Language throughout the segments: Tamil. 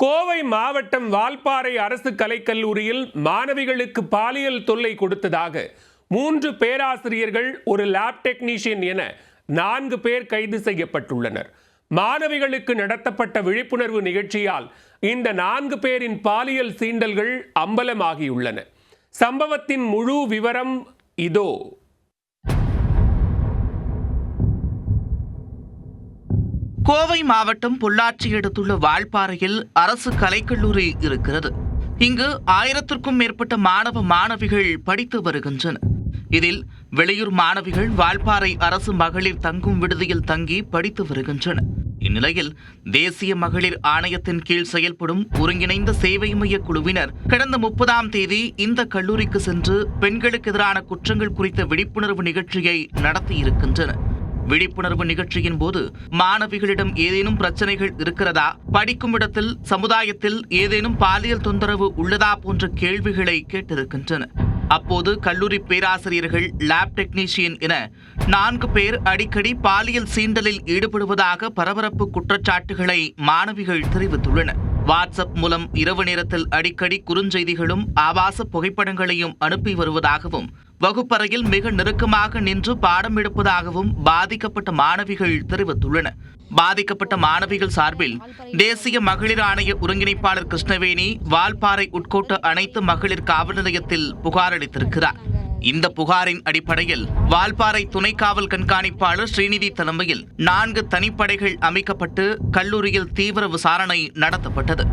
கோவை மாவட்டம் வால்பாறை அரசு கலைக்கல்லூரியில் மாணவிகளுக்கு பாலியல் தொல்லை கொடுத்ததாக 3 பேராசிரியர்கள், ஒரு லேப் டெக்னீஷியன் என 4 பேர் கைது செய்யப்பட்டுள்ளனர். மாணவிகளுக்கு நடத்தப்பட்ட விழிப்புணர்வு நிகழ்ச்சியால் இந்த 4 பேரின் பாலியல் சீண்டல்கள் அம்பலமாகியுள்ளன. சம்பவத்தின் முழு விவரம் இதோ. கோவை மாவட்டம் பொள்ளாச்சி அடுத்துள்ள வால்பாறையில் அரசு கலைக்கல்லூரி இருக்கிறது. இங்கு 1000க்கும் மேற்பட்ட மாணவ மாணவிகள் படித்து வருகின்றனர். இதில் வெளியூர் மாணவிகள் வால்பாறை அரசு மகளிர் தங்கும் விடுதியில் தங்கி படித்து வருகின்றனர். இந்நிலையில் தேசிய மகளிர் ஆணையத்தின் கீழ் செயல்படும் ஒருங்கிணைந்த சேவை மைய குழுவினர் கடந்த 30ஆம் தேதி இந்த கல்லூரிக்கு சென்று பெண்களுக்கு எதிரான குற்றங்கள் குறித்த விழிப்புணர்வு நிகழ்ச்சியை நடத்தியிருக்கின்றனர். விழிப்புணர்வு நிகழ்ச்சியின் போது மாணவிகளிடம் ஏதேனும் பிரச்சனைகள் இருக்கிறதா, படிக்கும் இடத்தில் சமுதாயத்தில் ஏதேனும் பாலியல் தொந்தரவு உள்ளதா போன்ற கேள்விகளை கேட்டிருக்கின்றனர். அப்போது கல்லூரி பேராசிரியர்கள், லேப் டெக்னீஷியன் என 4 பேர் அடிக்கடி பாலியல் சீண்டலில் ஈடுபடுவதாக பரபரப்பு குற்றச்சாட்டுகளை மாணவிகள் தெரிவித்துள்ளனர். வாட்ஸ்அப் மூலம் இரவு நேரத்தில் அடிக்கடி குறுஞ்செய்திகளும் ஆபாச புகைப்படங்களையும் அனுப்பி வருவதாகவும், வகுப்பறையில் மிக நெருக்கமாக நின்று பாடம் எடுப்பதாகவும் பாதிக்கப்பட்ட மாணவிகள் தெரிவித்துள்ளனர். பாதிக்கப்பட்ட மாணவிகள் சார்பில் தேசிய மகளிர் ஆணைய ஒருங்கிணைப்பாளர் கிருஷ்ணவேணி வால்பாறை உட்கோட்ட அனைத்து மகளிர் காவல் நிலையத்தில் புகார் அளித்திருக்கிறார். இந்த புகாரின் அடிப்படையில் வால்பாறை துணை காவல் கண்காணிப்பாளர் ஸ்ரீநிதி தலைமையில் 4 தனிப்படைகள் அமைக்கப்பட்டு கல்லூரியில் தீவிர விசாரணை நடத்தப்பட்டது.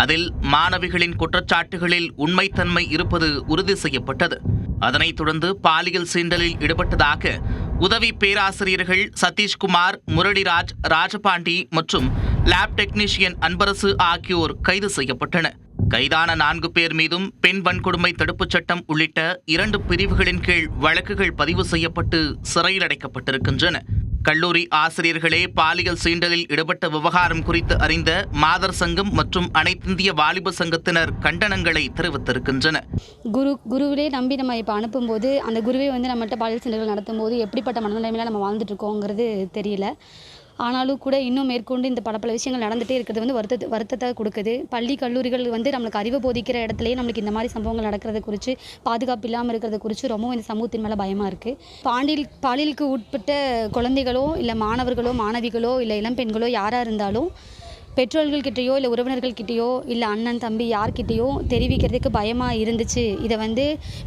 அதில் மாணவிகளின் குற்றச்சாட்டுகளில் உண்மைத்தன்மை இருப்பது உறுதி செய்யப்பட்டது. அதனைத் தொடர்ந்து பாலியல் சீண்டலில் ஈடுபட்டதாக உதவி பேராசிரியர்கள் சதீஷ்குமார், முரளிராஜ், ராஜபாண்டி மற்றும் லேப் டெக்னீஷியன் அன்பரசு ஆகியோர் கைது செய்யப்பட்டனர். கைதான 4 பேர் மீதும் பெண் வன்கொடுமை தடுப்புச் சட்டம் உள்ளிட்ட 2 பிரிவுகளின் கீழ் வழக்குகள் பதிவு செய்யப்பட்டு சிறையில் அடைக்கப்பட்டிருக்கின்றன. கல்லூரி ஆசிரியர்களே பாலியல் சீண்டலில் ஈடுபட்ட விவகாரம் குறித்து அறிந்த மாதர் சங்கம் மற்றும் அனைத்திந்திய வாலிப சங்கத்தினர் கண்டனங்களை தெரிவித்திருக்கின்றனர். குருவே நம்பி நம்ம இப்போ அனுப்பும்போது அந்த குருவே நம்மகிட்ட பாலியல் சீண்டல்கள் நடத்தும் போது எப்படிப்பட்ட மனநிலைமையில நம்ம வாழ்ந்துட்டு இருக்கோங்கிறது தெரியல. ஆனாலும் கூட இன்னும் மேற்கொண்டு இந்த பல விஷயங்கள் நடந்துகிட்டே இருக்கிறது வருத்தத்தை கொடுக்குது. பள்ளி கல்லூரிகள் நம்மளுக்கு அறிவு போதிக்கிற இடத்துலையே நம்மளுக்கு இந்த மாதிரி சம்பவங்கள் நடக்கிறத குறித்து, பாதுகாப்பு இல்லாமல் இருக்கிறத குறித்து ரொம்பவும் இந்த சமூகத்தின் மேலே பயமாக இருக்குது. பாலியலுக்கு உட்பட்ட குழந்தைகளோ இல்லை மாணவர்களோ மாணவிகளோ இல்லை இளம்பெண்களோ யாராக இருந்தாலும் பெற்றோர்கள்கிட்டையோ இல்லை உறவினர்கள்கிட்டையோ இல்லை அண்ணன் தம்பி யார்கிட்டையோ தெரிவிக்கிறதுக்கு பயமாக இருந்துச்சு, இதை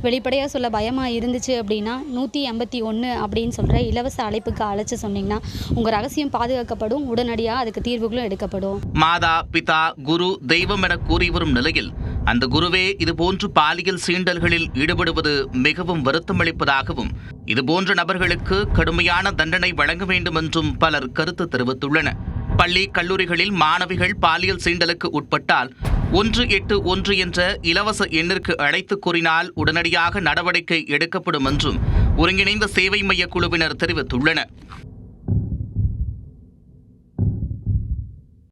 வெளிப்படையாக சொல்ல பயமாக இருந்துச்சு அப்படின்னா 181 அப்படின்னு சொல்கிற இலவச அழைப்புக்கு அழைச்சி சொன்னீங்கன்னா உங்கள் ரகசியம் பாதுகாக்கப்படும். உடனடியாக அதுக்கு தீர்வுகளும் எடுக்கப்படும். மாதா, பிதா, குரு, தெய்வம் என கூறி வரும் நிலையில் அந்த குருவே இதுபோன்று பாலியல் சீண்டல்களில் ஈடுபடுவது மிகவும் வருத்தமளிப்பதாகவும், இதுபோன்ற நபர்களுக்கு கடுமையான தண்டனை வழங்க வேண்டும் என்றும் பலர் கருத்து தெரிவித்துள்ளனர். பள்ளி கல்லூரிகளில் மாணவிகள் பாலியல் சீண்டலுக்கு உட்பட்டால் 181 என்ற இலவச எண்ணிற்கு அழைத்து கூறினால் உடனடியாக நடவடிக்கை எடுக்கப்படும் என்றும் ஒருங்கிணைந்த சேவை மைய குழுவினர் தெரிவித்துள்ளனர்.